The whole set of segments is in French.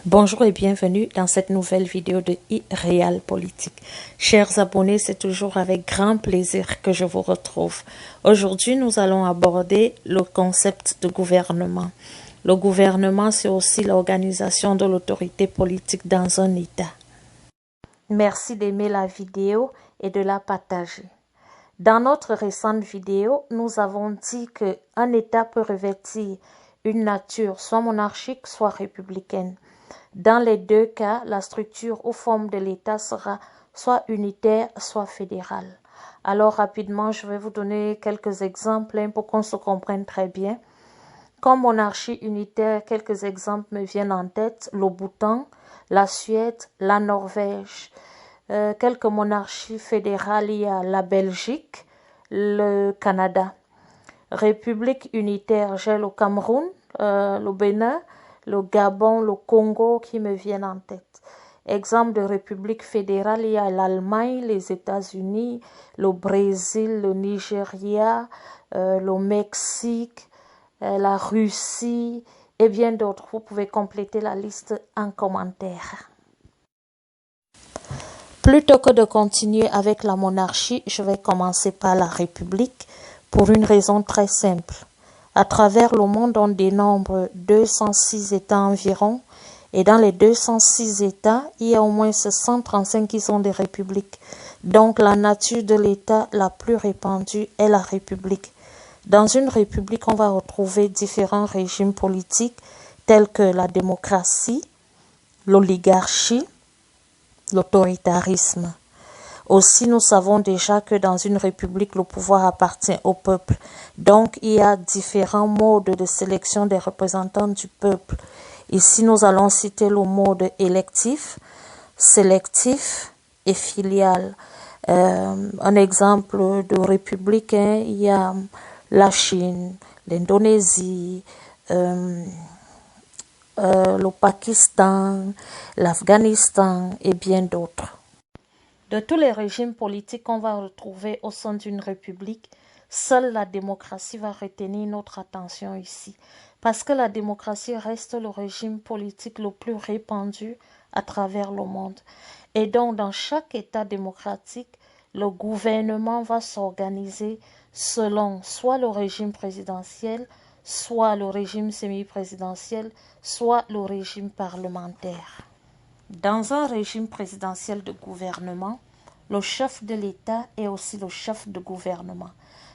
Bonjour et bienvenue dans cette nouvelle vidéo de iReal Politique. Chers abonnés, c'est toujours avec grand plaisir que je vous retrouve. Aujourd'hui, nous allons aborder le concept de gouvernement. Le gouvernement, c'est aussi l'organisation de l'autorité politique dans un État. Merci d'aimer la vidéo et de la partager. Dans notre récente vidéo, nous avons dit qu'un État peut revêtir une nature soit monarchique, soit républicaine. Dans les deux cas, la structure ou forme de l'État sera soit unitaire, soit fédérale. Alors rapidement, je vais vous donner quelques exemples pour qu'on se comprenne très bien. Comme monarchie unitaire, quelques exemples me viennent en tête. Le Bhoutan, la Suède, la Norvège. Quelques monarchies fédérales, il y a la Belgique, le Canada. République unitaire, j'ai le Cameroun, le Bénin, le Gabon, le Congo qui me viennent en tête. Exemple de république fédérale, il y a l'Allemagne, les États-Unis, le Brésil, le Nigeria, le Mexique, la Russie et bien d'autres. Vous pouvez compléter la liste en commentaire. Plutôt que de continuer avec la monarchie, je vais commencer par la République pour une raison très simple. À travers le monde, on dénombre 206 États environ, et dans les 206 États, il y a au moins 135 qui sont des républiques. Donc la nature de l'État la plus répandue est la République. Dans une république, on va retrouver différents régimes politiques tels que la démocratie, l'oligarchie, l'autoritarisme. Aussi, nous savons déjà que dans une république, le pouvoir appartient au peuple. Donc, il y a différents modes de sélection des représentants du peuple. Ici, nous allons citer le mode électif, sélectif et filial. Un exemple de république, il y a la Chine, l'Indonésie, le Pakistan, l'Afghanistan et bien d'autres. De tous les régimes politiques qu'on va retrouver au sein d'une république, seule la démocratie va retenir notre attention ici. Parce que la démocratie reste le régime politique le plus répandu à travers le monde. Et donc, dans chaque État démocratique, le gouvernement va s'organiser selon soit le régime présidentiel, soit le régime semi-présidentiel, soit le régime parlementaire. Dans un régime présidentiel de gouvernement, le chef de l'État est aussi le chef de gouvernement.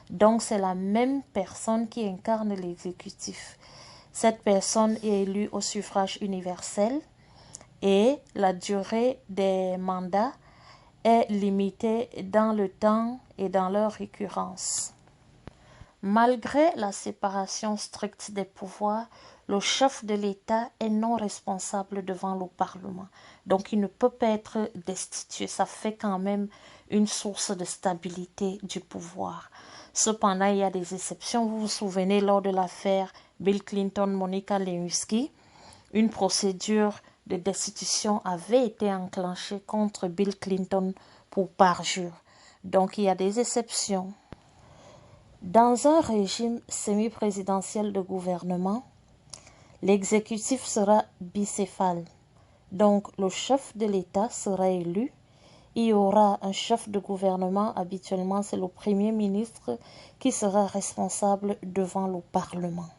Donc, c'est la même personne qui incarne l'exécutif. Cette personne est élue au suffrage universel et la durée des mandats est limitée dans le temps et dans leur récurrence. Malgré la séparation stricte des pouvoirs, le chef de l'État est non responsable devant le Parlement. Donc, il ne peut pas être destitué. Ça fait quand même une source de stabilité du pouvoir. Cependant, il y a des exceptions. Vous vous souvenez, lors de l'affaire Bill Clinton-Monica Lewinsky, une procédure de destitution avait été enclenchée contre Bill Clinton pour parjure. Donc, il y a des exceptions. Dans un régime semi-présidentiel de gouvernement, l'exécutif sera bicéphale. Donc, le chef de l'État sera élu. Il y aura un chef de gouvernement, habituellement c'est le Premier ministre qui sera responsable devant le Parlement.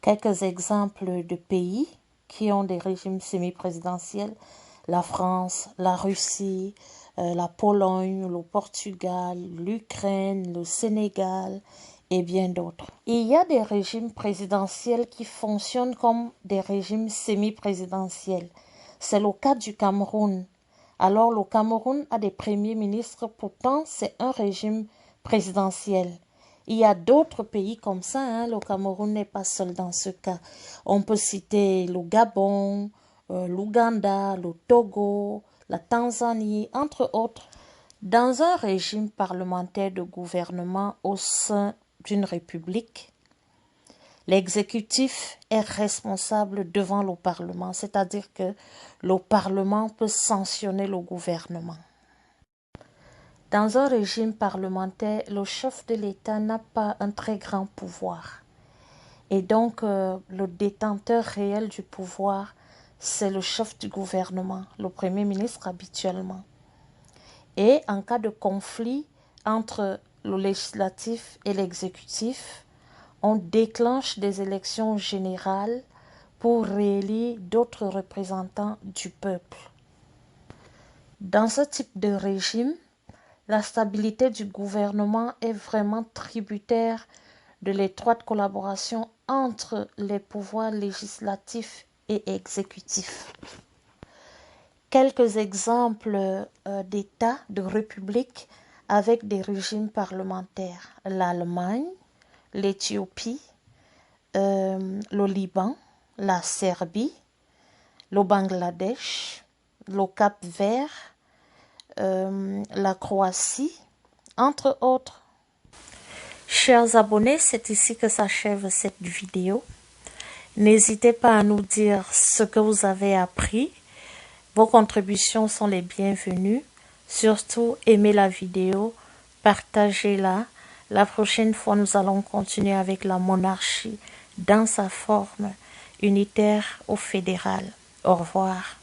Quelques exemples de pays qui ont des régimes semi-présidentiels: la France, la Russie, la Pologne, le Portugal, l'Ukraine, le Sénégal et bien d'autres. Il y a des régimes présidentiels qui fonctionnent comme des régimes semi-présidentiels. C'est le cas du Cameroun. Alors le Cameroun a des premiers ministres, pourtant c'est un régime présidentiel. Il y a d'autres pays comme ça, le Cameroun n'est pas seul dans ce cas. On peut citer le Gabon, l'Ouganda, le Togo, la Tanzanie, entre autres. Dans un régime parlementaire de gouvernement au sein d'une république, l'exécutif est responsable devant le Parlement, c'est-à-dire que le Parlement peut sanctionner le gouvernement. Dans un régime parlementaire, le chef de l'État n'a pas un très grand pouvoir. Et donc, le détenteur réel du pouvoir, c'est le chef du gouvernement, le Premier ministre habituellement. Et en cas de conflit entre le législatif et l'exécutif, on déclenche des élections générales pour réélire d'autres représentants du peuple. Dans ce type de régime, la stabilité du gouvernement est vraiment tributaire de l'étroite collaboration entre les pouvoirs législatifs et exécutifs. Quelques exemples d'États, de républiques avec des régimes parlementaires. L'Allemagne, l'Éthiopie, le Liban, la Serbie, le Bangladesh, le Cap-Vert, la Croatie, entre autres. Chers abonnés, c'est ici que s'achève cette vidéo. N'hésitez pas à nous dire ce que vous avez appris. Vos contributions sont les bienvenues. Surtout, aimez la vidéo, partagez-la. La prochaine fois, nous allons continuer avec la monarchie dans sa forme unitaire ou fédérale. Au revoir.